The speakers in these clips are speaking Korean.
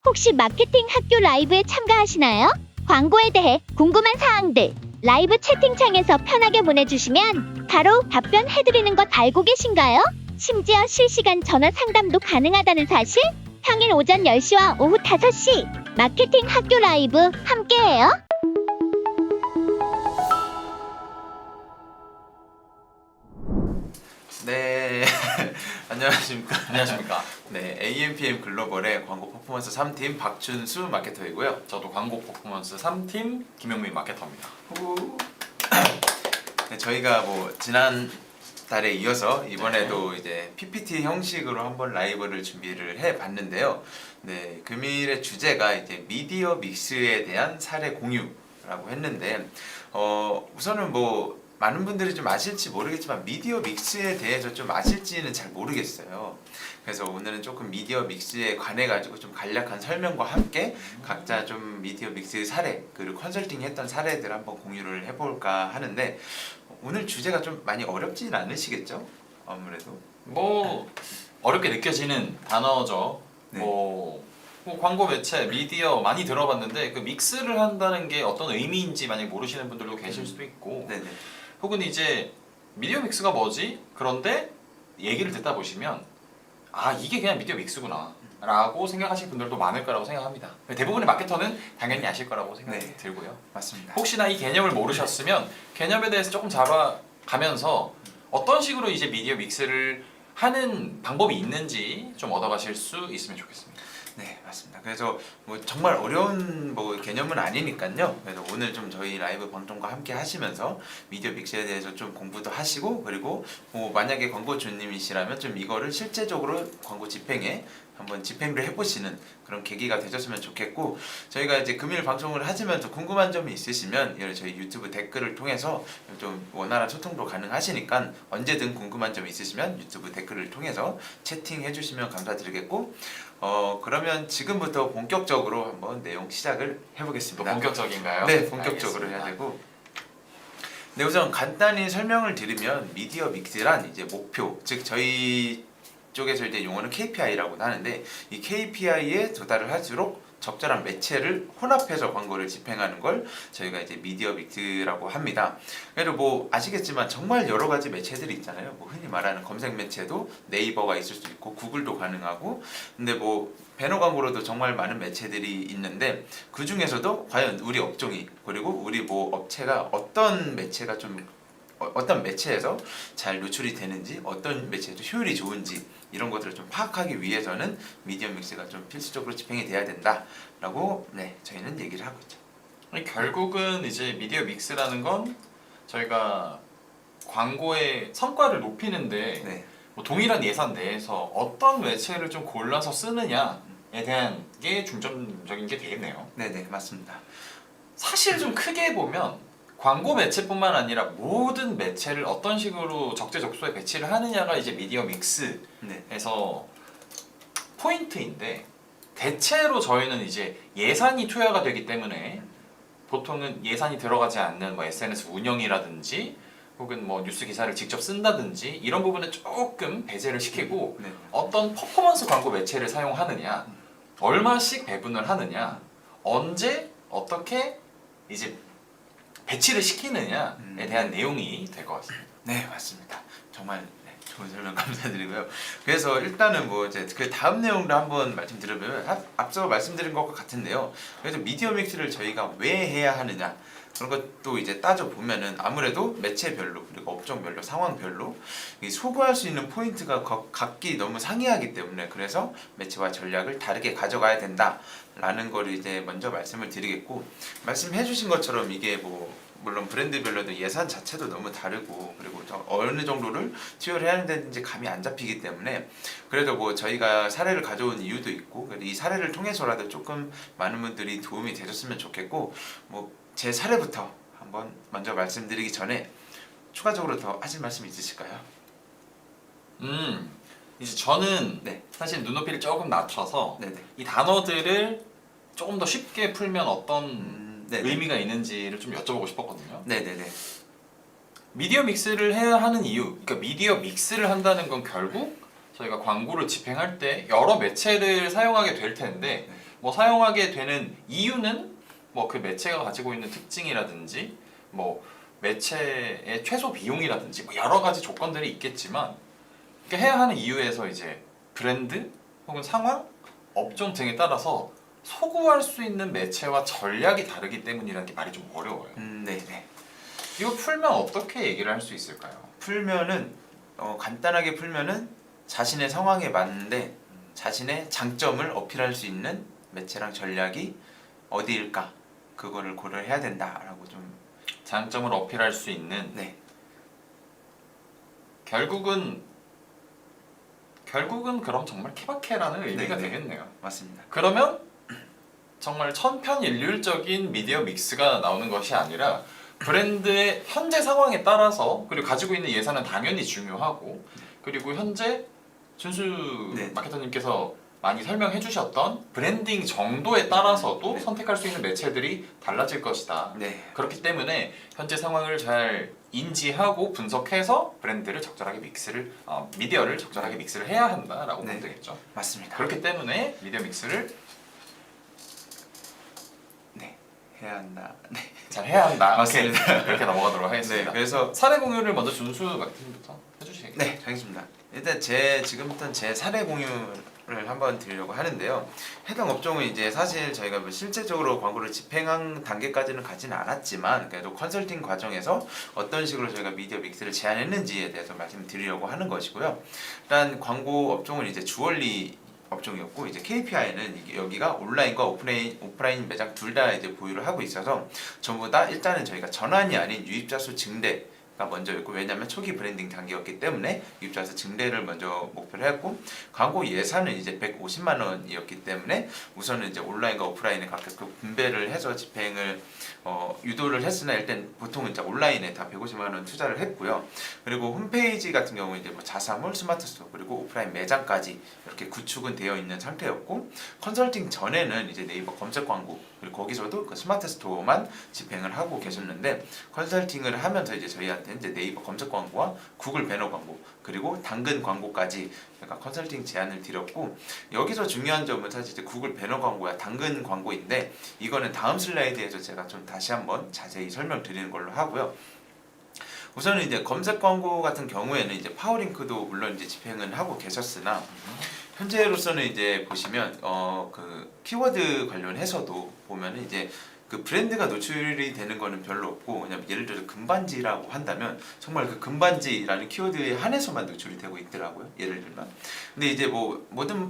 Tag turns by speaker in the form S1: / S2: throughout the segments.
S1: 혹시 마케팅 학교 라이브에 참가하시나요? 광고에 대해 궁금한 사항들 라이브 채팅창에서 편하게 보내주시면 바로 답변해드리는 것 알고 계신가요? 심지어 실시간 전화 상담도 가능하다는 사실? 평일 오전 10시와 오후 5시 마케팅 학교 라이브 함께해요.
S2: 네, 안녕하십니까.
S3: 안녕하십니까.
S2: 네, AMPM 글로벌의 광고 퍼포먼스 3팀 박준수 마케터이고요.
S3: 저도 광고 퍼포먼스 3팀 김영민 마케터입니다.
S2: 네, 저희가 뭐 지난 달에 이어서 이번에도 이제 PPT 형식으로 한번 라이브를 준비를 해봤는데요. 네, 금일의 주제가 이제 미디어 믹스에 대한 사례 공유라고 했는데, 우선은 뭐 많은 분들이 좀 아실지 모르겠지만 미디어 믹스에 대해서 좀 아실지는 잘 모르겠어요. 그래서 오늘은 조금 미디어 믹스에 관해 가지고 좀 간략한 설명과 함께 각자 좀 미디어 믹스 사례 그리고 컨설팅 했던 사례들 한번 공유를 해볼까 하는데, 오늘 주제가 좀 많이 어렵진 않으시겠죠? 아무래도
S3: 뭐 어렵게 느껴지는 단어죠.
S2: 네.
S3: 뭐 광고 매체, 미디어 많이 들어봤는데 그 믹스를 한다는 게 어떤 의미인지 만약 모르시는 분들도 계실 수도 있고,
S2: 네네.
S3: 혹은 이제 미디어 믹스가 뭐지? 그런데 얘기를 듣다 보시면 아, 이게 그냥 미디어 믹스구나 라고 생각하실 분들도 많을 거라고 생각합니다. 대부분의 마케터는 당연히 아실 거라고 생각이
S2: 네.
S3: 들고요.
S2: 맞습니다.
S3: 혹시나 이 개념을 모르셨으면 개념에 대해서 조금 잡아가면서 어떤 식으로 이제 미디어 믹스를 하는 방법이 있는지 좀 얻어가실 수 있으면 좋겠습니다.
S2: 네, 맞습니다. 그래서 뭐 정말 어려운 뭐 개념은 아니니까요. 그래서 오늘 좀 저희 라이브 방송과 함께 하시면서 미디어 믹스에 대해서 좀 공부도 하시고, 그리고 뭐 만약에 광고주님이시라면 좀 이거를 실제적으로 광고 집행에 한번 집행을 해보시는 그런 계기가 되셨으면 좋겠고, 저희가 이제 금일 방송을 하시면서 궁금한 점이 있으시면 저희 유튜브 댓글을 통해서 좀 원활한 소통도 가능하시니까 언제든 궁금한 점 있으시면 유튜브 댓글을 통해서 채팅해 주시면 감사드리겠고, 그러면 지금부터 본격적으로 한번 내용 시작을
S3: 또
S2: 해보겠습니다.
S3: 본격적인가요?
S2: 네, 본격적으로
S3: 알겠습니다.
S2: 해야 되고. 네, 우선 간단히 설명을 드리면 미디어 믹스란 이제 목표, 즉 저희 쪽에서 이제 용어는 KPI라고 하는데, 이 KPI에 도달을 할수록 적절한 매체를 혼합해서 광고를 집행하는 걸 저희가 이제 미디어 믹스라고 합니다. 그리고 뭐 아시겠지만 정말 여러 가지 매체들이 있잖아요. 뭐 흔히 말하는 검색 매체도 네이버가 있을 수 있고 구글도 가능하고, 근데 뭐 배너 광고로도 정말 많은 매체들이 있는데, 그 중에서도 과연 우리 업종이, 그리고 우리 뭐 업체가 어떤 매체가 좀 어떤 매체에서 잘 노출이 되는지, 어떤 매체에도 효율이 좋은지, 이런 것들을 좀 파악하기 위해서는 미디어 믹스가 좀 필수적으로 집행이 돼야 된다라고 저희는 얘기를 하고 있죠.
S3: 결국은 이제 미디어 믹스라는 건 저희가 광고의 성과를 높이는데
S2: 네.
S3: 뭐 동일한 예산 내에서 어떤 매체를 좀 골라서 쓰느냐에 대한 게 중점적인 게 되겠네요.
S2: 네네, 맞습니다.
S3: 사실 좀 크게 보면 광고 매체뿐만 아니라 모든 매체를 어떤 식으로 적재적소에 배치를 하느냐가 이제 미디어 믹스에서
S2: 네.
S3: 포인트인데, 대체로 저희는 이제 예산이 투여가 되기 때문에 보통은 예산이 들어가지 않는 뭐 SNS 운영이라든지 혹은 뭐 뉴스 기사를 직접 쓴다든지 이런 부분에 조금 배제를 시키고
S2: 네.
S3: 어떤 퍼포먼스 광고 매체를 사용하느냐, 얼마씩 배분을 하느냐, 언제 어떻게 이제 배치를 시키느냐에 대한 내용이 될 것 같습니다.
S2: 네, 맞습니다. 정말 좋은 설명 감사드리고요. 그래서 일단은 뭐 이제 그 다음 내용도 한번 말씀드리면, 앞서 말씀드린 것과 같은데요. 그래서 미디어 믹스를 저희가 왜 해야 하느냐, 그런 것도 이제 따져 보면은 아무래도 매체별로 그리고 업종별로 상황별로 이 소구할 수 있는 포인트가 각기 너무 상이하기 때문에, 그래서 매체와 전략을 다르게 가져가야 된다라는 걸 이제 먼저 말씀을 드리겠고, 말씀해주신 것처럼 이게 뭐 물론 브랜드별로도 예산 자체도 너무 다르고, 그리고 어느 정도를 투여를 해야 되는지 감이 안 잡히기 때문에, 그래도 뭐 저희가 사례를 가져온 이유도 있고, 이 사례를 통해서라도 조금 많은 분들이 도움이 되셨으면 좋겠고, 뭐 제 사례부터 한번 먼저 말씀드리기 전에 추가적으로 더 하실 말씀 있으실까요?
S3: 이제 저는
S2: 네.
S3: 사실 눈높이를 조금 낮춰서
S2: 네네.
S3: 이 단어들을 조금 더 쉽게 풀면 어떤
S2: 네네.
S3: 의미가 있는지를 좀 여쭤보고 싶었거든요.
S2: 네네네.
S3: 미디어 믹스를 해야 하는 이유, 그러니까 미디어 믹스를 한다는 건 결국 저희가 광고를 집행할 때 여러 매체를 사용하게 될 텐데, 뭐 사용하게 되는 이유는 뭐 그 매체가 가지고 있는 특징이라든지 뭐 매체의 최소 비용이라든지 뭐 여러 가지 조건들이 있겠지만 그러니까 해야 하는 이유에서 이제 브랜드 혹은 상황, 업종 등에 따라서 소구할 수 있는 매체와 전략이 다르기 때문이라는 게 말이 좀 어려워요.
S2: 네네.
S3: 이거 풀면 어떻게 얘기를 할 수 있을까요?
S2: 풀면은 간단하게 풀면은 자신의 상황에 맞는데 자신의 장점을 어필할 수 있는 매체랑 전략이 어디일까? 그거를 고려해야 된다라고 좀.
S3: 장점을 어필할 수 있는
S2: 네.
S3: 결국은 그럼 정말 케바케라는 의미가
S2: 네네.
S3: 되겠네요.
S2: 맞습니다.
S3: 그러면 정말 천편일률적인 미디어 믹스가 나오는 것이 아니라 브랜드의 현재 상황에 따라서 그리고 가지고 있는 예산은 당연히 중요하고 그리고 현재 준수
S2: 네.
S3: 마케터님께서 많이 설명해 주셨던 브랜딩 정도에 따라서도
S2: 네.
S3: 선택할 수 있는 매체들이 달라질 것이다.
S2: 네.
S3: 그렇기 때문에 현재 상황을 잘 인지하고 분석해서 브랜드를 적절하게 미디어를 적절하게 믹스를 해야 한다라고
S2: 네.
S3: 보면 되겠죠.
S2: 맞습니다.
S3: 그렇기 때문에 미디어 믹스를
S2: 네. 해야 한다. 네.
S3: 잘 해야 한다.
S2: 맞습니다.
S3: 오케이. 이렇게 넘어가도록
S2: 네.
S3: 하겠습니다.
S2: 그래서
S3: 사례 공유를 먼저 준수 마케팅부터 해주시겠어요?
S2: 네, 알겠습니다. 일단 지금부터는 제 사례 공유를 한번 드리려고 하는데요. 해당 업종은 이제 사실 저희가 뭐 실제적으로 광고를 집행한 단계까지는 가지는 않았지만 그래도 컨설팅 과정에서 어떤 식으로 저희가 미디어 믹스를 제안했는지에 대해서 말씀드리려고 하는 것이고요. 일단 광고 업종은 이제 주얼리 업종이었고 이제 KPI는 여기가 온라인과 오프라인 매장 둘 다 이제 보유를 하고 있어서 전부 다 일단은 저희가 전환이 아닌 유입자 수 증대 가 먼저였고 왜냐하면 초기 브랜딩 단계였기 때문에 유입자 수 증대를 먼저 목표를 했고 광고 예산은 이제 150만 원이었기 때문에 우선은 이제 온라인과 오프라인에 각각 그 분배를 해서 집행을 유도를 했으나 일단 보통은 이제 온라인에 다 150만 원 투자를 했고요. 그리고 홈페이지 같은 경우 이제 뭐 자사몰, 스마트 스토어 그리고 오프라인 매장까지 이렇게 구축은 되어 있는 상태였고 컨설팅 전에는 이제 네이버 검색 광고 그리고 거기서도 그 스마트 스토어만 집행을 하고 계셨는데 컨설팅을 하면서 이제 저희한테 이제 네이버 검색 광고와 구글 배너 광고 그리고 당근 광고까지 약간 컨설팅 제안을 드렸고 여기서 중요한 점은 사실 이제 구글 배너 광고야 당근 광고인데 이거는 다음 슬라이드에서 제가 좀 다시 한번 자세히 설명드리는 걸로 하고요. 우선은 이제 검색 광고 같은 경우에는 이제 파워링크도 물론 이제 집행을 하고 계셨으나 현재로서는 이제 보시면 그 키워드 관련해서도 보면은 이제 그 브랜드가 노출이 되는 거는 별로 없고 그냥 예를 들어 금반지라고 한다면 정말 그 금반지라는 키워드에 한해서만 노출이 되고 있더라고요. 예를 들면. 근데 이제 뭐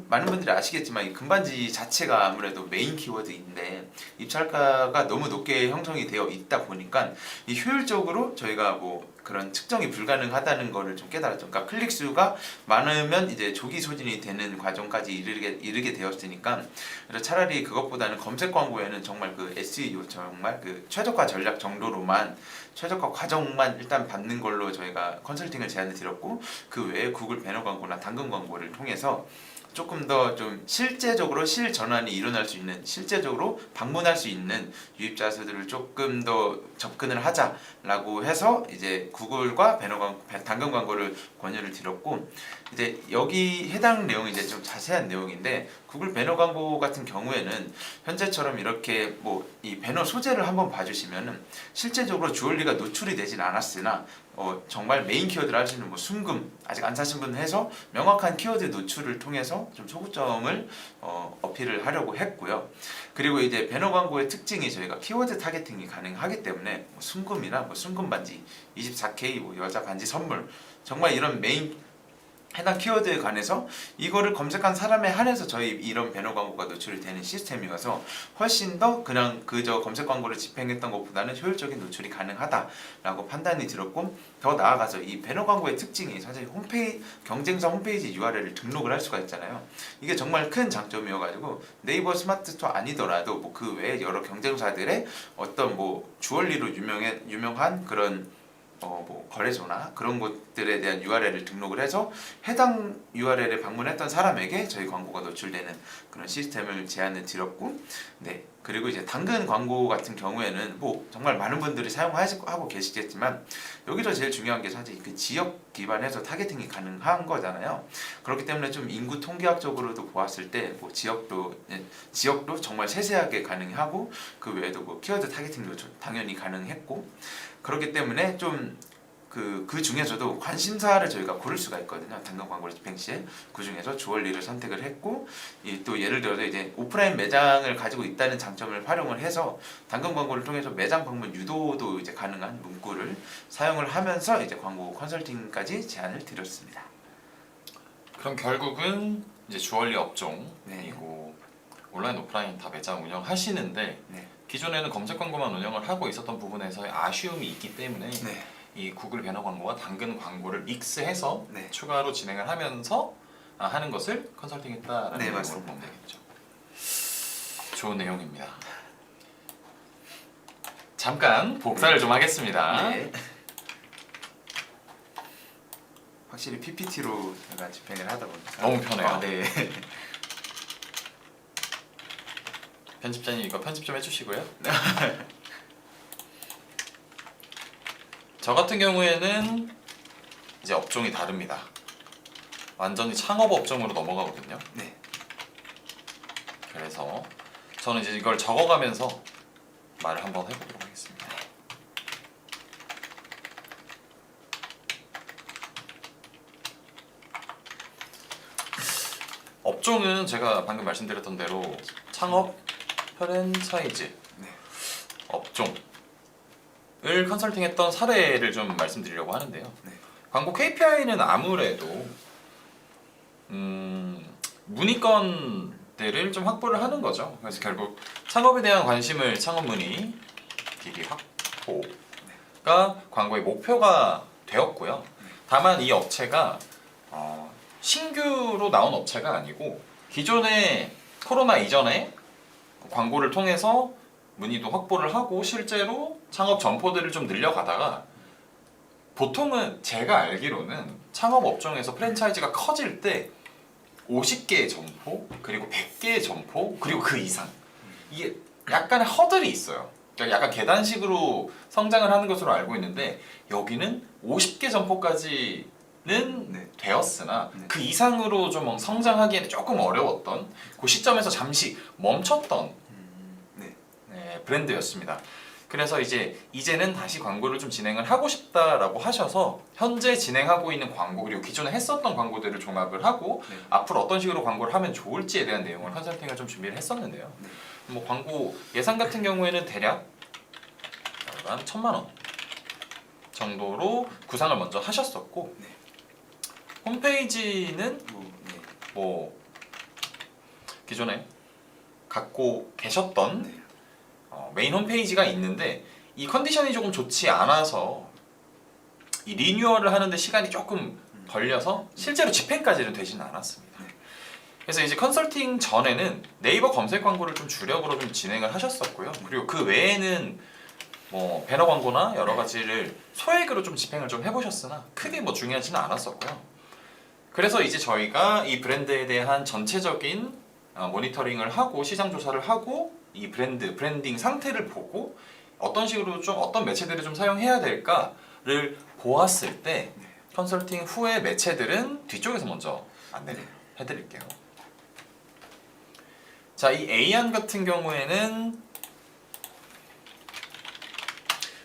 S2: 많은 분들이 아시겠지만 이 금반지 자체가 아무래도 메인 키워드인데 입찰가가 너무 높게 형성이 되어 있다 보니까 이 효율적으로 저희가 뭐 그런 측정이 불가능하다는 거를 좀 깨달았죠. 그러니까 클릭 수가 많으면 이제 조기 소진이 되는 과정까지 이르게 되었으니까 그래서 차라리 그것보다는 검색 광고에는 정말 그 SEO 정말 그 최저가 전략 정도로만 최저가 과정만 일단 받는 걸로 저희가 컨설팅을 제안을 드렸고 그 외에 구글 배너 광고나 당근 광고를 통해서 조금 더 좀 실제적으로 실전환이 일어날 수 있는 실제적으로 방문할 수 있는 유입자 수들을 조금 더 접근을 하자라고 해서 이제 구글과 당근 광고를 권유를 드렸고 이제 여기 해당 내용이 이제 좀 자세한 내용인데 구글 배너 광고 같은 경우에는 현재처럼 이렇게 뭐 이 배너 소재를 한번 봐주시면은 실제적으로 주얼리가 노출이 되진 않았으나 정말 메인 키워드를 하시는 뭐 순금 아직 안 사신 분 해서 명확한 키워드 노출을 통해서 좀 소구점을 어필을 하려고 했고요. 그리고 이제 배너 광고의 특징이 저희가 키워드 타겟팅이 가능하기 때문에 뭐 순금이나 뭐 순금 반지 24K 뭐 여자 반지 선물 정말 이런 메인 해당 키워드에 관해서 이거를 검색한 사람에 한해서 저희 이런 배너 광고가 노출이 되는 시스템이어서 훨씬 더 그냥 그저 검색 광고를 집행했던 것보다는 효율적인 노출이 가능하다라고 판단이 들었고 더 나아가서 이 배너 광고의 특징이 사실 경쟁사 홈페이지 URL을 등록을 할 수가 있잖아요. 이게 정말 큰 장점이어가지고 네이버 스마트 스토어 아니더라도 뭐 그 외에 여러 경쟁사들의 어떤 뭐 주얼리로 유명한 그런 뭐 거래소나 그런 곳들에 대한 URL을 등록을 해서 해당 URL에 방문했던 사람에게 저희 광고가 노출되는 그런 시스템을 제안을 드렸고 네 그리고 이제 당근 광고 같은 경우에는 뭐 정말 많은 분들이 사용하고 계시겠지만 여기서 제일 중요한 게 사실 그 지역 기반해서 타겟팅이 가능한 거잖아요. 그렇기 때문에 좀 인구 통계학적으로도 보았을 때 뭐 지역도 정말 세세하게 가능하고 그 외에도 뭐 키워드 타겟팅도 당연히 가능했고 그렇기 때문에 좀 그 중에서도 관심사를 저희가 고를 수가 있거든요. 당근 광고를 집행 시에 그 중에서 주얼리를 선택을 했고 또 예를 들어서 이제 오프라인 매장을 가지고 있다는 장점을 활용을 해서 당근 광고를 통해서 매장 방문 유도도 이제 가능한 문구를 사용을 하면서 이제 광고 컨설팅까지 제안을 드렸습니다.
S3: 그럼 결국은 이제 주얼리 업종
S2: 네.
S3: 그리고 온라인 오프라인 다 매장 운영하시는데
S2: 네.
S3: 기존에는 검색 광고만 운영을 하고 있었던 부분에서의 아쉬움이 있기 때문에
S2: 네.
S3: 이 구글 배너 광고와 당근 광고를 믹스해서
S2: 네.
S3: 추가로 진행을 하면서 하는 것을 컨설팅했다라는
S2: 네,
S3: 내용으로
S2: 맞습니다.
S3: 보면 되겠죠. 좋은 내용입니다. 잠깐 복사를 좀 하겠습니다.
S2: 네. 확실히 PPT로 제가 집행을 하다 보니까
S3: 너무 편해요.
S2: 네.
S3: 편집자님 이거 편집 좀 해주시고요. 저 같은 경우에는 이제 업종이 다릅니다. 완전히 창업 업종으로 넘어가거든요.
S2: 네.
S3: 그래서 저는 이제 이걸 적어가면서 말을 한번 해보도록 하겠습니다. 업종은 제가 방금 말씀드렸던 대로 창업, 프랜차이즈
S2: 네.
S3: 업종을 컨설팅했던 사례를 좀 말씀드리려고 하는데요.
S2: 네.
S3: 광고 KPI는 아무래도 문의건들을 좀 확보를 하는 거죠. 그래서 결국 창업에 대한 관심을 창업 문의 기기 확보가 광고의 목표가 되었고요. 다만 이 업체가 신규로 나온 업체가 아니고 기존에 코로나 이전에 광고를 통해서 문의도 확보를 하고 실제로 창업 점포들을 좀 늘려가다가 보통은 제가 알기로는 창업 업종에서 프랜차이즈가 커질 때 50개의 점포 그리고 100개의 점포 그리고 그 이상 이게 약간의 허들이 있어요. 그러니까 약간 계단식으로 성장을 하는 것으로 알고 있는데 여기는 50개 점포까지는
S2: 네.
S3: 되었으나
S2: 네.
S3: 그 이상으로 좀 성장하기에는 조금 어려웠던 그 시점에서 잠시 멈췄던
S2: 네.
S3: 브랜드였습니다. 그래서 이제는 다시 광고를 좀 진행을 하고 싶다라고 하셔서 현재 진행하고 있는 광고 그리고 기존에 했었던 광고들을 종합을 하고
S2: 네.
S3: 앞으로 어떤 식으로 광고를 하면 좋을지에 대한 내용을 컨설팅을 좀 준비를 했었는데요.
S2: 네.
S3: 뭐 광고 예산 같은 경우에는 대략 한 1,000만 원 정도로 구상을 먼저 하셨었고
S2: 네.
S3: 홈페이지는
S2: 네.
S3: 뭐 기존에 갖고 계셨던
S2: 네.
S3: 메인 홈페이지가 있는데 이 컨디션이 조금 좋지 않아서 이 리뉴얼을 하는데 시간이 조금 걸려서 실제로 집행까지는 되지는 않았습니다. 그래서 이제 컨설팅 전에는 네이버 검색 광고를 좀 주력으로 좀 진행을 하셨었고요. 그리고 그 외에는 뭐 배너 광고나 여러 가지를 소액으로 좀 집행을 좀 해보셨으나 크게 뭐 중요하지는 않았었고요. 그래서 이제 저희가 이 브랜드에 대한 전체적인 모니터링을 하고 시장 조사를 하고 이 브랜딩 상태를 보고 어떤 식으로 좀 어떤 매체들을 좀 사용해야 될까를 보았을 때 컨설팅 후에 매체들은 뒤쪽에서 먼저 안내를 해드릴게요. 자, 이 A안 같은 경우에는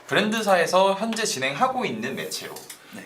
S3: 브랜드사에서 현재 진행하고 있는 매체로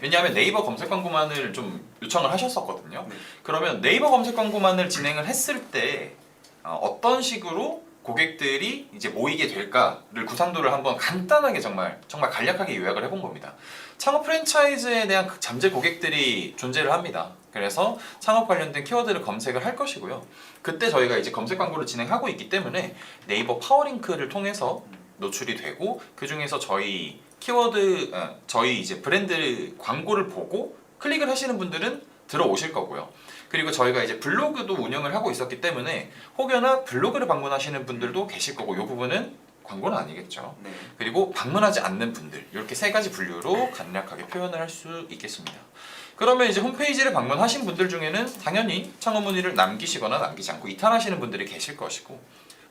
S3: 왜냐하면 네이버 검색 광고만을 좀 요청을 하셨었거든요.
S2: 네.
S3: 그러면 네이버 검색 광고만을 진행을 했을 때 어떤 식으로 고객들이 이제 모이게 될까를 구상도를 한번 간단하게 정말 간략하게 요약을 해본 겁니다. 창업 프랜차이즈에 대한 잠재 고객들이 존재를 합니다. 그래서 창업 관련된 키워드를 검색을 할 것이고요. 그때 저희가 이제 검색 광고를 진행하고 있기 때문에 네이버 파워링크를 통해서 노출이 되고 그 중에서 저희 키워드 저희 이제 브랜드 광고를 보고 클릭을 하시는 분들은 들어오실 거고요. 그리고 저희가 이제 블로그도 운영을 하고 있었기 때문에 혹여나 블로그를 방문하시는 분들도 계실 거고 이 부분은 광고는 아니겠죠.
S2: 네.
S3: 그리고 방문하지 않는 분들 이렇게 세 가지 분류로 간략하게 표현을 할 수 있겠습니다. 그러면 이제 홈페이지를 방문하신 분들 중에는 당연히 창업 문의를 남기시거나 남기지 않고 이탈하시는 분들이 계실 것이고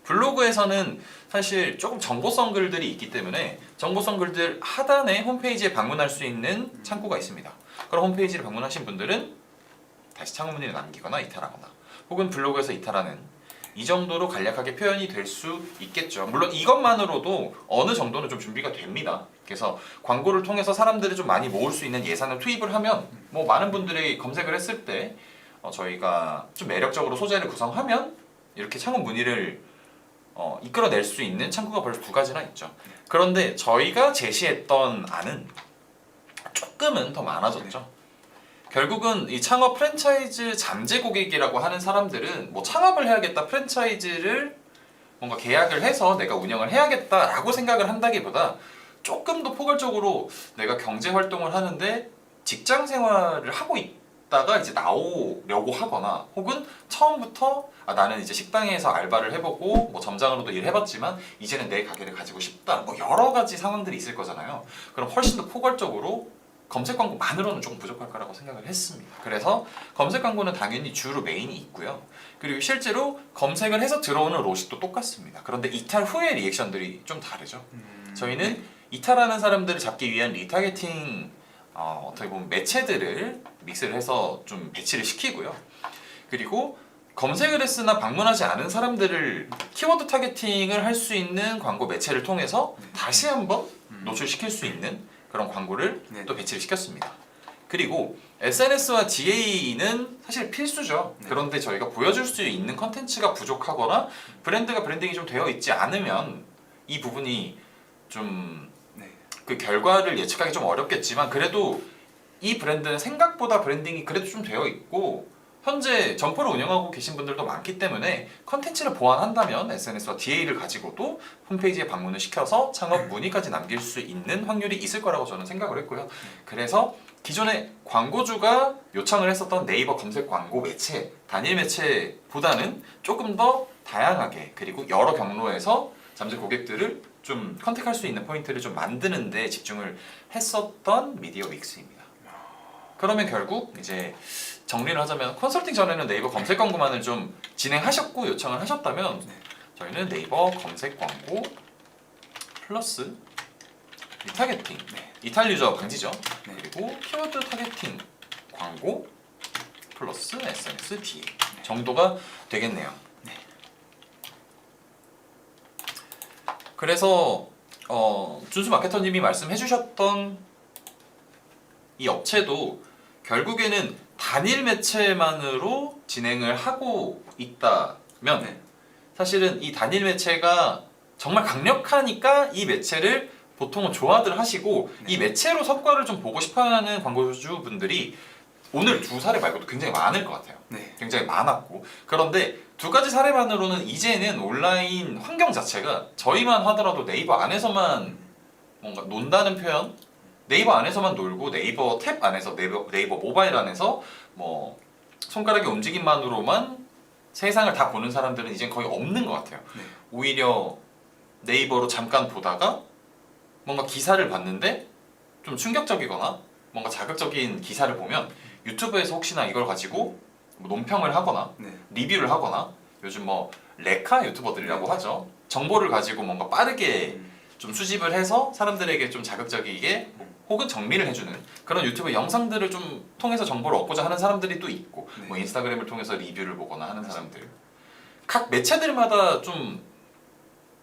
S3: 블로그에서는 사실 조금 정보성 글들이 있기 때문에 정보성 글들 하단에 홈페이지에 방문할 수 있는 창구가 있습니다. 그럼 홈페이지를 방문하신 분들은 다시 창업 문의를 남기거나 이탈하거나 혹은 블로그에서 이탈하는 이 정도로 간략하게 표현이 될 수 있겠죠. 물론 이것만으로도 어느 정도는 좀 준비가 됩니다. 그래서 광고를 통해서 사람들을 좀 많이 모을 수 있는 예산을 투입을 하면 뭐 많은 분들이 검색을 했을 때 저희가 좀 매력적으로 소재를 구성하면 이렇게 창업 문의를 이끌어낼 수 있는 창구가 벌써 2가지나 있죠. 그런데 저희가 제시했던 안은 조금은 더 많아졌죠. 결국은 이 창업 프랜차이즈 잠재 고객이라고 하는 사람들은 뭐 창업을 해야겠다, 프랜차이즈를 뭔가 계약을 해서 내가 운영을 해야겠다라고 생각을 한다기보다 조금 더 포괄적으로 내가 경제 활동을 하는데 직장 생활을 하고 있다가 이제 나오려고 하거나 혹은 처음부터 나는 이제 식당에서 알바를 해보고 뭐 점장으로도 일해봤지만 이제는 내 가게를 가지고 싶다, 뭐 여러 가지 상황들이 있을 거잖아요. 그럼 훨씬 더 포괄적으로 검색 광고만으로는 조금 부족할 거라고 생각을 했습니다. 그래서 검색 광고는 당연히 주로 메인이 있고요. 그리고 실제로 검색을 해서 들어오는 로직도 똑같습니다. 그런데 이탈 후의 리액션들이 좀 다르죠. 저희는 이탈하는 사람들을 잡기 위한 리타겟팅 어떻게 보면 매체들을 믹스를 해서 좀 배치를 시키고요. 그리고 검색을 했으나 방문하지 않은 사람들을 키워드 타겟팅을 할 수 있는 광고 매체를 통해서 다시 한번 노출시킬 수 있는 그런 광고를
S2: 네.
S3: 또 배치를 시켰습니다. 그리고 SNS와 DA는 사실 필수죠.
S2: 네.
S3: 그런데 저희가 보여줄 수 있는 컨텐츠가 부족하거나 브랜드가 브랜딩이 좀 되어 있지 않으면 이 부분이 좀 그 결과를 예측하기 좀 어렵겠지만 그래도 이 브랜드는 생각보다 브랜딩이 그래도 좀 되어 있고 현재 점포를 운영하고 계신 분들도 많기 때문에 컨텐츠를 보완한다면 SNS와 DA를 가지고도 홈페이지에 방문을 시켜서 창업 문의까지 남길 수 있는 확률이 있을 거라고 저는 생각을 했고요. 그래서 기존에 광고주가 요청을 했었던 네이버 검색 광고 매체, 단일 매체보다는 조금 더 다양하게 그리고 여러 경로에서 잠재 고객들을 좀 컨택할 수 있는 포인트를 좀 만드는 데 집중을 했었던 미디어 믹스입니다. 그러면 결국 이제 정리를 하자면 컨설팅 전에는 네이버 검색 광고만을 좀 진행하셨고 요청을 하셨다면 저희는 네이버 검색 광고 플러스 리타겟팅, 이탈 유저 방지죠. 그리고 키워드 타겟팅 광고 플러스 SNS DA 정도가 되겠네요. 그래서 준수 마케터님이 말씀해주셨던 이 업체도 결국에는 단일 매체만으로 진행을 하고 있다면 사실은 이 단일 매체가 정말 강력하니까 이 매체를 보통은 좋아들 하시고 이 매체로 성과를 좀 보고 싶어하는 광고주분들이 오늘 2사례 말고도 굉장히 많을 것 같아요. 굉장히 많았고 그런데 2가지 사례만으로는 이제는 온라인 환경 자체가 저희만 하더라도 네이버 안에서만 뭔가 논다는 표현 네이버 안에서만 놀고 네이버 탭 안에서 네이버 모바일 안에서 뭐 손가락의 움직임만으로만 세상을 다 보는 사람들은 이제 거의 없는 것 같아요. 오히려 네이버로 잠깐 보다가 뭔가 기사를 봤는데 좀 충격적이거나 뭔가 자극적인 기사를 보면 유튜브에서 혹시나 이걸 가지고 뭐 논평을 하거나 리뷰를 하거나 요즘 뭐 레카 유튜버들이라고 하죠. 정보를 가지고 뭔가 빠르게 좀 수집을 해서 사람들에게 좀 자극적이게 혹은 정리를 해주는 그런 유튜브 영상들을 좀 통해서 정보를 얻고자 하는 사람들이 또 있고 뭐 인스타그램을 통해서 리뷰를 보거나 하는 사람들 각 매체들마다 좀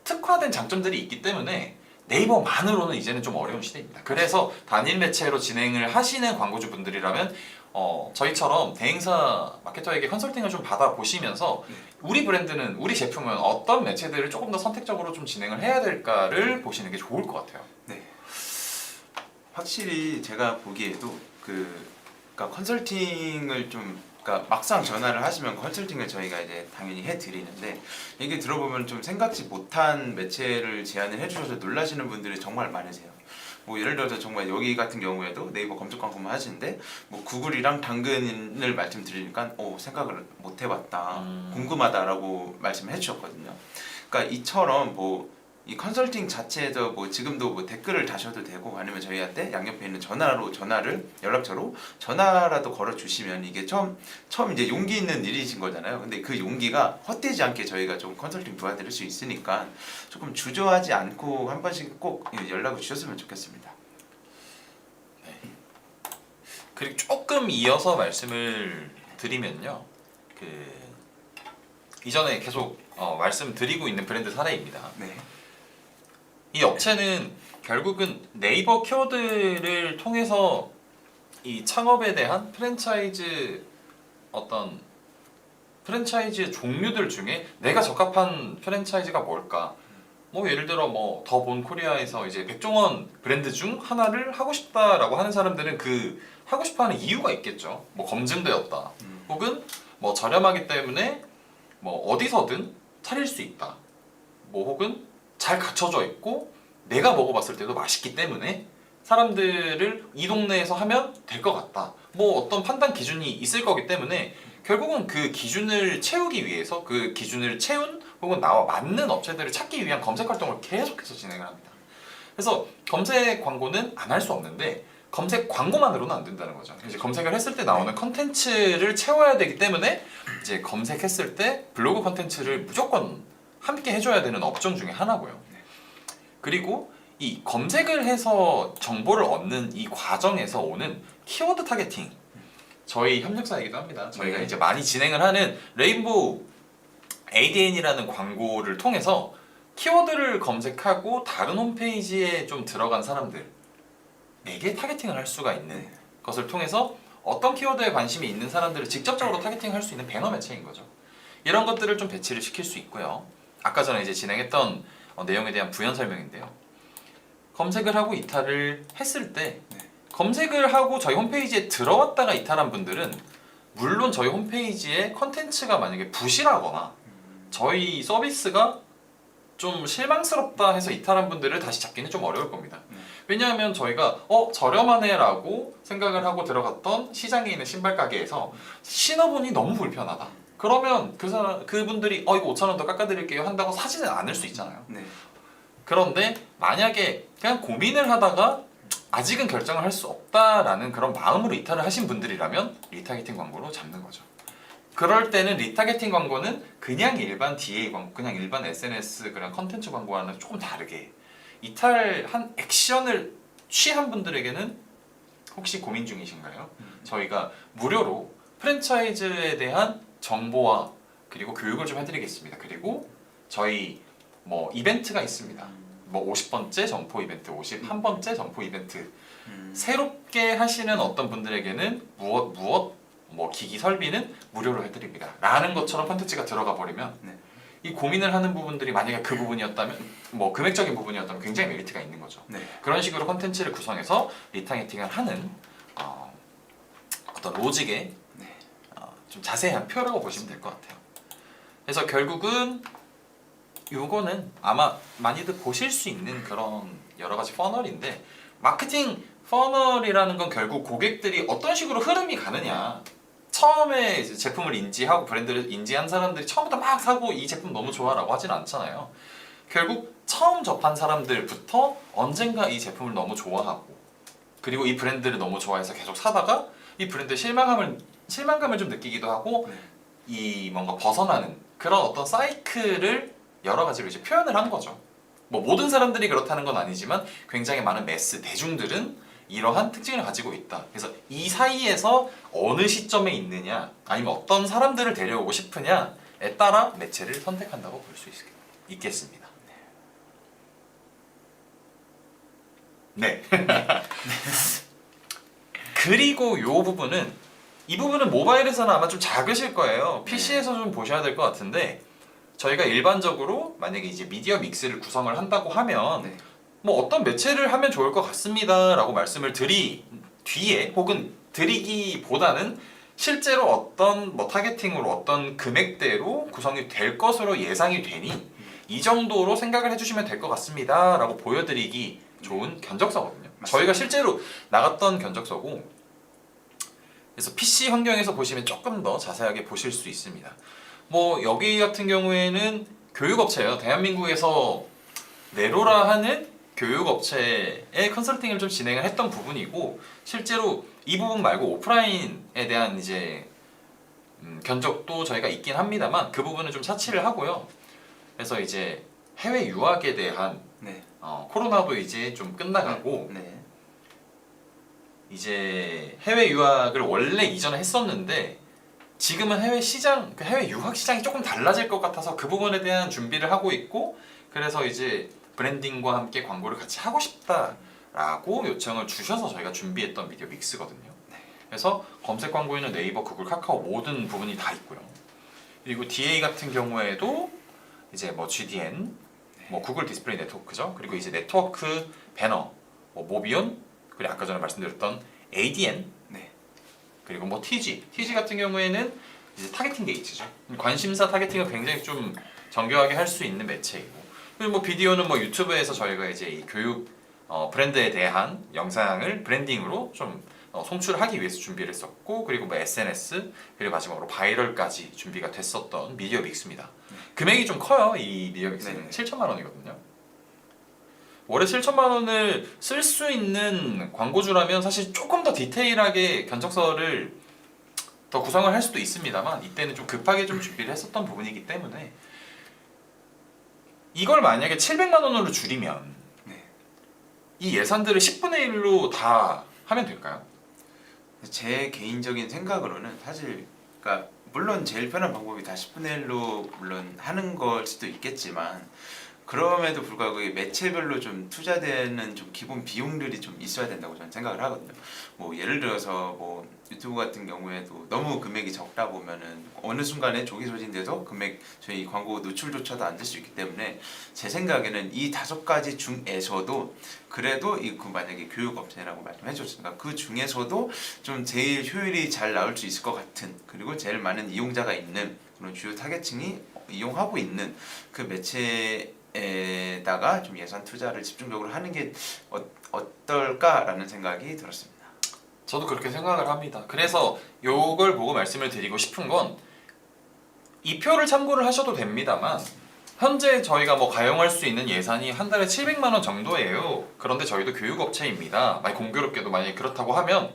S3: 특화된 장점들이 있기 때문에 네이버만으로는 이제는 좀 어려운 시대입니다. 그래서 단일 매체로 진행을 하시는 광고주분들이라면 저희처럼 대행사 마케터에게 컨설팅을 좀 받아보시면서 우리 브랜드는 우리 제품은 어떤 매체들을 조금 더 선택적으로 좀 진행을 해야 될까를 보시는 게 좋을 것 같아요.
S2: 확실히 제가 보기에도 그러니까 컨설팅을 좀 그러니까 막상 전화를 하시면 컨설팅을 저희가 이제 당연히 해드리는데 이게 들어보면 좀 생각지 못한 매체를 제안을 해주셔서 놀라시는 분들이 정말 많으세요. 뭐 예를 들어서 정말 여기 같은 경우에도 네이버 검색 광고만 하시는데 뭐 구글이랑 당근을 말씀드리니까 생각을 못 해봤다 궁금하다라고 말씀해 주셨거든요. 그러니까 이처럼 뭐 이 컨설팅 자체에서 뭐 지금도 뭐 댓글을 다셔도 되고 아니면 저희한테 양옆에 있는 전화를 연락처로 전화라도 걸어 주시면 이게 처음 이제 용기 있는 일이신 거잖아요. 근데 그 용기가 헛되지 않게 저희가 좀 컨설팅 도와드릴 수 있으니까 조금 주저하지 않고 한 번씩 꼭 연락을 주셨으면 좋겠습니다.
S3: 그리고 조금 이어서 말씀을 드리면요, 그 이전에 계속 말씀드리고 있는 브랜드 사례입니다.
S2: 네.
S3: 이 업체는 결국은 네이버 키워드를 통해서 이 창업에 대한 어떤 프랜차이즈 종류들 중에 내가 적합한 프랜차이즈가 뭘까? 뭐 예를 들어 뭐 더 본 코리아에서 이제 백종원 브랜드 중 하나를 하고 싶다라고 하는 사람들은 그 하고 싶어하는 이유가 있겠죠. 뭐 검증되었다. 혹은 뭐 저렴하기 때문에 뭐 어디서든 차릴 수 있다. 뭐 혹은 잘 갖춰져 있고 내가 먹어봤을 때도 맛있기 때문에 사람들을 이 동네에서 하면 될 것 같다. 뭐 어떤 판단 기준이 있을 거기 때문에 결국은 그 기준을 채우기 위해서 그 기준을 채운 혹은 나와 맞는 업체들을 찾기 위한 검색 활동을 계속해서 진행을 합니다. 그래서 검색 광고는 안 할 수 없는데 검색 광고만으로는 안 된다는 거죠. 이제 검색을 했을 때 나오는 컨텐츠를 채워야 되기 때문에 이제 검색했을 때 블로그 컨텐츠를 무조건 함께 해줘야 되는 업종 중에 하나고요. 그리고 이 검색을 해서 정보를 얻는 이 과정에서 오는 키워드 타겟팅, 저희 협력사이기도 합니다. 저희가 이제 많이 진행을 하는 레인보우 ADN이라는 광고를 통해서 키워드를 검색하고 다른 홈페이지에 좀 들어간 사람들에게 타겟팅을 할 수가 있는 것을 통해서 어떤 키워드에 관심이 있는 사람들을 직접적으로 타겟팅할 수 있는 배너 매체인 거죠. 이런 것들을 좀 배치를 시킬 수 있고요. 아까 전에 이제 진행했던 내용에 대한 부연 설명인데요. 검색을 하고 이탈을 했을 때 검색을 하고 저희 홈페이지에 들어왔다가 이탈한 분들은 물론 저희 홈페이지에 컨텐츠가 만약에 부실하거나 저희 서비스가 좀 실망스럽다 해서 이탈한 분들을 다시 잡기는 좀 어려울 겁니다. 왜냐하면 저희가 저렴하네 라고 생각을 하고 들어갔던 시장에 있는 신발 가게에서 신어보니 너무 불편하다. 그러면 그분들이 이거 5,000원 더 깎아드릴게요 한다고 사지는 않을 수 있잖아요.
S2: 네.
S3: 그런데 만약에 그냥 고민을 하다가 아직은 결정을 할 수 없다라는 그런 마음으로 이탈을 하신 분들이라면 리타겟팅 광고로 잡는 거죠. 그럴 때는 리타겟팅 광고는 그냥 일반 DA 광고, 그냥 일반 SNS 그냥 컨텐츠 광고와는 조금 다르게 이탈한 액션을 취한 분들에게는 혹시 고민 중이신가요? 저희가 무료로 프랜차이즈에 대한 정보와 그리고 교육을 좀 해드리겠습니다. 그리고 저희 뭐 이벤트가 있습니다. 뭐 50번째 점포 이벤트, 51번째 점포 이벤트. 새롭게 하시는 어떤 분들에게는 무엇 뭐 기기 설비는 무료로 해드립니다. 라는 것처럼 컨텐츠가 들어가 버리면 이 고민을 하는 부분들이 만약에 그 부분이었다면 뭐 금액적인 부분이었다면 굉장히 메리트가 있는 거죠. 그런 식으로 컨텐츠를 구성해서 리타겟팅을 하는 어떤 로직의 좀 자세한 표라고 보시면 될 것 같아요. 그래서 결국은 요거는 아마 많이들 보실 수 있는 그런 여러 가지 퍼널인데, 마케팅 퍼널이라는 건 결국 고객들이 어떤 식으로 흐름이 가느냐, 처음에 이제 제품을 인지하고 브랜드를 인지한 사람들이 처음부터 막 사고 이 제품 너무 좋아 라고 하지는 않잖아요. 결국 처음 접한 사람들부터 언젠가 이 제품을 너무 좋아하고 그리고 이 브랜드를 너무 좋아해서 계속 사다가 이 브랜드의 실망감을 좀 느끼기도 하고 이 뭔가 벗어나는 그런 어떤 사이클을 여러 가지로 이제 표현을 한 거죠. 뭐 모든 사람들이 그렇다는 건 아니지만 굉장히 많은 매스 대중들은 이러한 특징을 가지고 있다. 그래서 이 사이에서 어느 시점에 있느냐, 아니면 어떤 사람들을 데려오고 싶으냐에 따라 매체를 선택한다고 볼 수 있겠습니다. 네. 그리고 이 부분은 모바일에서는 아마 좀 작으실 거예요. PC에서 좀 보셔야 될 것 같은데, 저희가 일반적으로 만약에 이제 미디어 믹스를 구성을 한다고 하면 뭐 어떤 매체를 하면 좋을 것 같습니다 라고 말씀을 뒤에 혹은 드리기보다는 실제로 어떤 뭐 타겟팅으로 어떤 금액대로 구성이 될 것으로 예상이 되니 이 정도로 생각을 해주시면 될 것 같습니다 라고 보여드리기 좋은 견적서거든요. 저희가 실제로 나갔던 견적서고, 그래서 PC 환경에서 보시면 조금 더 자세하게 보실 수 있습니다. 뭐 여기 같은 경우에는 교육업체예요. 대한민국에서 네로라 하는 교육 업체의 컨설팅을 좀 진행을 했던 부분이고 실제로 이 부분 말고 오프라인에 대한 이제 견적도 저희가 있긴 합니다만 그 부분은 좀 차치를 하고요. 그래서 이제 해외 유학에 대한
S2: 네.
S3: 코로나도 이제 좀 끝나가고
S2: 네.
S3: 이제 해외 유학을 원래 이전에 했었는데 지금은 해외 시장, 그 해외 유학 시장이 조금 달라질 것 같아서 그 부분에 대한 준비를 하고 있고 그래서 이제 브랜딩과 함께 광고를 같이 하고 싶다라고 요청을 주셔서 저희가 준비했던 미디어 믹스거든요. 그래서 검색 광고에는 네이버, 구글, 카카오 모든 부분이 다 있고요. 그리고 DA 같은 경우에도 이제 뭐 GDN, 뭐 구글 디스플레이 네트워크죠. 그리고 이제 네트워크 배너, 뭐 모비온, 그리고 아까 전에 말씀드렸던 ADN,
S2: 네.
S3: 그리고 뭐 TG 같은 경우에는 이제 타겟팅 게이츠죠. 관심사 타겟팅을 굉장히 좀 정교하게 할 수 있는 매체이고, 그리고 뭐 비디오는 뭐 유튜브에서 저희가 이제 이 교육 브랜드에 대한 영상을 브랜딩으로 좀 송출하기 위해서 준비를 했었고, 그리고 뭐 SNS, 그리고 마지막으로 바이럴까지 준비가 됐었던 미디어 믹스입니다. 금액이 좀 커요. 이 미디어 믹스는 7천만 원이거든요. 월에 7천만 원을 쓸 수 있는 광고주라면 사실 조금 더 디테일하게 견적서를 더 구성을 할 수도 있습니다만 이때는 좀 급하게 좀 준비를 했었던 부분이기 때문에 이걸 만약에 700만 원으로 줄이면 이 예산들을 10분의 1로 다 하면 될까요?
S2: 제 개인적인 생각으로는 사실 그러니까 물론 제일 편한 방법이 다 10분의 1로 물론 하는 걸 수도 있겠지만 그럼에도 불구하고 이 매체별로 좀 투자되는 좀 기본 비용들이 좀 있어야 된다고 저는 생각을 하거든요. 뭐 예를 들어서 뭐 유튜브 같은 경우에도 너무 금액이 적다 보면은 어느 순간에 조기 소진돼서 금액 저희 광고 노출조차도 안 될 수 있기 때문에 제 생각에는 이 5가지 중에서도 그래도 이 그 만약에 교육 업체라고 말씀해 주셨으니까 그 중에서도 좀 제일 효율이 잘 나올 수 있을 것 같은 그리고 제일 많은 이용자가 있는 그런 주요 타겟층이 이용하고 있는 그 매체에다가 좀 예산 투자를 집중적으로 하는 게 어떨까라는 생각이 들었습니다.
S3: 저도 그렇게 생각을 합니다. 그래서 요걸 보고 말씀을 드리고 싶은 건 이 표를 참고를 하셔도 됩니다만 현재 저희가 뭐 가용할 수 있는 예산이 한 달에 700만 원 정도예요. 그런데 저희도 교육업체입니다. 만약 공교롭게도 만약에 그렇다고 하면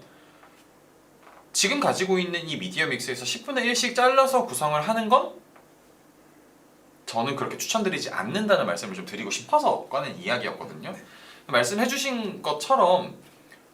S3: 지금 가지고 있는 이 미디어 믹스에서 10분의 1씩 잘라서 구성을 하는 건 저는 그렇게 추천드리지 않는다는 말씀을 좀 드리고 싶어서 꺼낸 이야기였거든요. 말씀해주신 것처럼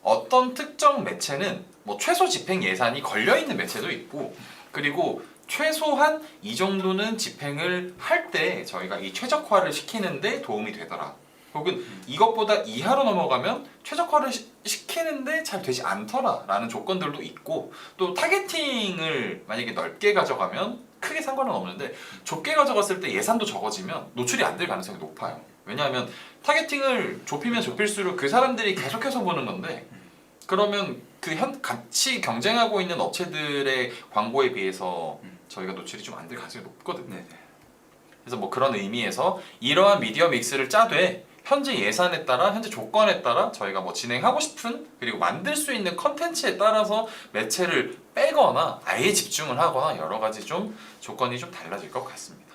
S3: 어떤 특정 매체는 뭐 최소 집행 예산이 걸려있는 매체도 있고 그리고 최소한 이 정도는 집행을 할 때 저희가 이 최적화를 시키는데 도움이 되더라. 혹은 이것보다 이하로 넘어가면 최적화를 시키는데 잘 되지 않더라 라는 조건들도 있고 또 타겟팅을 만약에 넓게 가져가면 크게 상관은 없는데 좁게 가져갔을 때 예산도 적어지면 노출이 안 될 가능성이 높아요. 왜냐하면 타겟팅을 좁히면 좁힐수록 그 사람들이 계속해서 보는 건데 그러면 그 같이 경쟁하고 있는 업체들의 광고에 비해서 저희가 노출이 좀 안 될 가능성이 높거든요. 그래서 뭐 그런 의미에서 이러한 미디어 믹스를 짜되 현재 예산에 따라 현재 조건에 따라 저희가 뭐 진행하고 싶은 그리고 만들 수 있는 컨텐츠에 따라서 매체를 빼거나 아예 집중을 하거나 여러 가지 좀 조건이 좀 달라질 것 같습니다.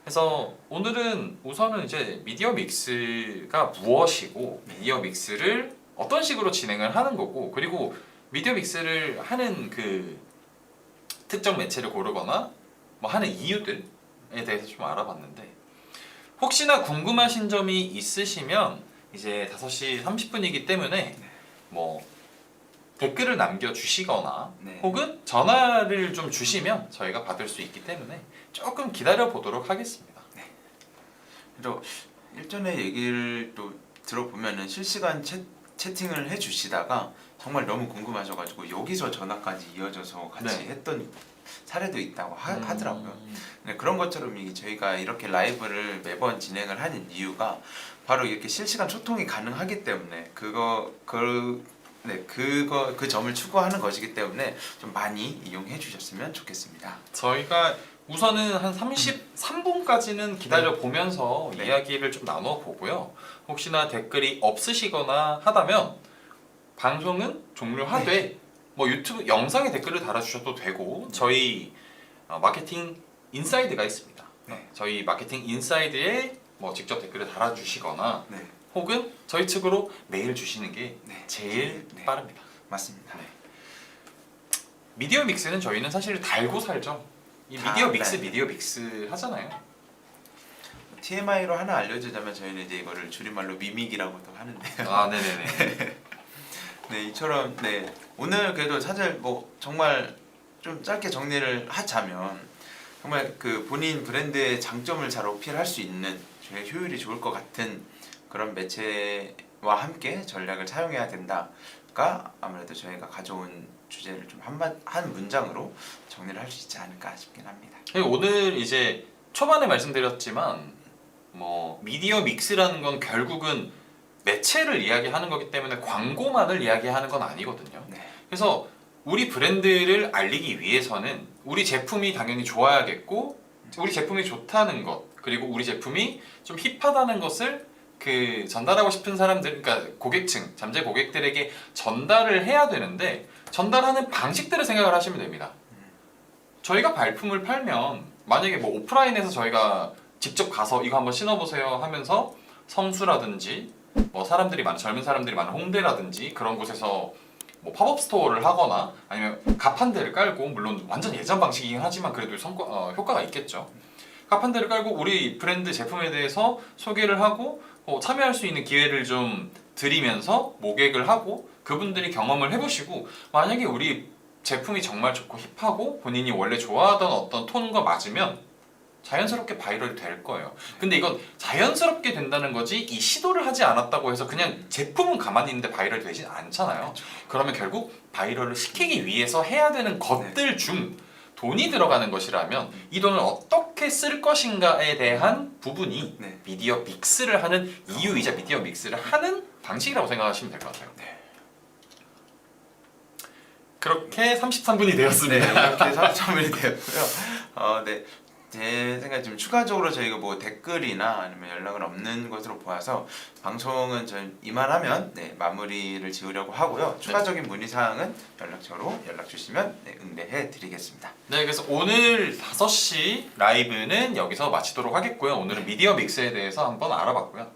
S3: 그래서 오늘은 우선은 이제 미디어 믹스가 무엇이고 미디어 믹스를 어떤 식으로 진행을 하는 거고 그리고 미디어 믹스를 하는 그 특정 매체를 고르거나 뭐 하는 이유들에 대해서 좀 알아봤는데 혹시나 궁금하신 점이 있으시면 이제 5시 30분이기 때문에 뭐 댓글을 남겨주시거나 혹은 전화를 좀 주시면 저희가 받을 수 있기 때문에 조금 기다려 보도록 하겠습니다.
S2: 그래서 일전에 얘기를 또 들어보면은 실시간 채팅을 해주시다가 정말 너무 궁금하셔가지고 여기서 전화까지 이어져서 같이 했던 사례도 있다고 하더라고요. 네, 그런 것처럼 저희가 이렇게 라이브를 매번 진행을 하는 이유가 바로 이렇게 실시간 소통이 가능하기 때문에 그 점을 추구하는 것이기 때문에 좀 많이 이용해 주셨으면 좋겠습니다.
S3: 저희가 우선은 한 33분까지는 기다려 보면서 이야기를 좀 나눠 보고요. 혹시나 댓글이 없으시거나 하다면 방송은 종료하되 뭐 유튜브 영상에 댓글을 달아주셔도 되고 저희 마케팅 인사이드가 있습니다. 저희 마케팅 인사이드에 뭐 직접 댓글을 달아주시거나
S2: 네,
S3: 혹은 저희 측으로 메일 주시는 게
S2: 네.
S3: 제일
S2: 네.
S3: 빠릅니다.
S2: 맞습니다.
S3: 네. 미디어 믹스는 저희는 사실 달고 살죠. 이
S2: 다,
S3: 미디어 믹스
S2: 네.
S3: 미디어 믹스 하잖아요.
S2: TMI로 하나 알려주자면 저희는 이제 이거를 줄임말로 미믹이라고도 하는데요.
S3: 아 네네네.
S2: 네, 이처럼 네 오늘 그래도 사실 뭐 정말 좀 짧게 정리를 하자면 정말 그 본인 브랜드의 장점을 잘 어필할 수 있는 제일 효율이 좋을 것 같은 그런 매체와 함께 전략을 사용해야 된다가 아무래도 저희가 가져온 주제를 좀 한 문장으로 정리를 할 수 있지 않을까 싶긴 합니다.
S3: 오늘 이제 초반에 말씀드렸지만 뭐 미디어 믹스라는 건 결국은 매체를 이야기하는 거기 때문에 광고만을 이야기하는 건 아니거든요.
S2: 네,
S3: 그래서 우리 브랜드를 알리기 위해서는 우리 제품이 당연히 좋아야겠고 우리 제품이 좋다는 것 그리고 우리 제품이 좀 힙하다는 것을 그 전달하고 싶은 사람들 그러니까 고객층 잠재 고객들에게 전달을 해야 되는데 전달하는 방식들을 생각을 하시면 됩니다. 저희가 발품을 팔면 만약에 뭐 오프라인에서 저희가 직접 가서 이거 한번 신어보세요 하면서 성수라든지 뭐 사람들이 많은 젊은 사람들이 많은 홍대라든지 그런 곳에서 뭐 팝업 스토어를 하거나 아니면 가판대를 깔고 물론 완전 예전 방식이긴 하지만 그래도 효과가 있겠죠. 가판대를 깔고 우리 브랜드 제품에 대해서 소개를 하고 참여할 수 있는 기회를 좀 드리면서 모객을 하고 그분들이 경험을 해보시고 만약에 우리 제품이 정말 좋고 힙하고 본인이 원래 좋아하던 어떤 톤과 맞으면 자연스럽게 바이럴이 될 거예요. 근데 이건 자연스럽게 된다는 거지 이 시도를 하지 않았다고 해서 그냥 제품은 가만히 있는데 바이럴이 되진 않잖아요. 그러면 결국 바이럴을 시키기 위해서 해야 되는 것들 중 돈이 들어가는 것이라면 이 돈을 어떻게 쓸 것인가에 대한 부분이
S2: 네.
S3: 미디어 믹스를 하는 이유이자 미디어 믹스를 하는 방식이라고 생각하시면 될 것 같아요.
S2: 네.
S3: 그렇게 33분이 되었습니다.
S2: 네, 이렇게 3점이 되었고요. 네. 제 생각에 좀 추가적으로 저희가 뭐 댓글이나 아니면 연락은 없는 것으로 보아서 방송은 좀 이만하면 네, 마무리를 지으려고 하고요. 추가적인 문의사항은 연락처로 연락 주시면 네, 응대해 드리겠습니다.
S3: 네, 그래서 오늘 5시 라이브는 여기서 마치도록 하겠고요. 오늘은 미디어 믹스에 대해서 한번 알아봤고요.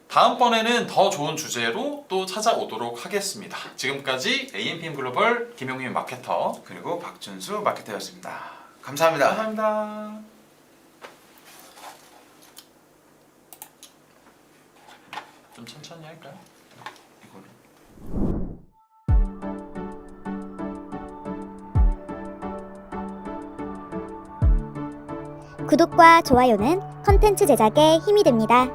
S3: 다음번에는 더 좋은 주제로 또 찾아오도록 하겠습니다. 지금까지 AMPM 글로벌 김용민 마케터
S2: 그리고 박준수 마케터였습니다. 감사합니다.
S3: 감사합니다. 좀 천천히 할까요?
S2: 이거를.
S4: 구독과 좋아요는 컨텐츠 제작에 힘이 됩니다.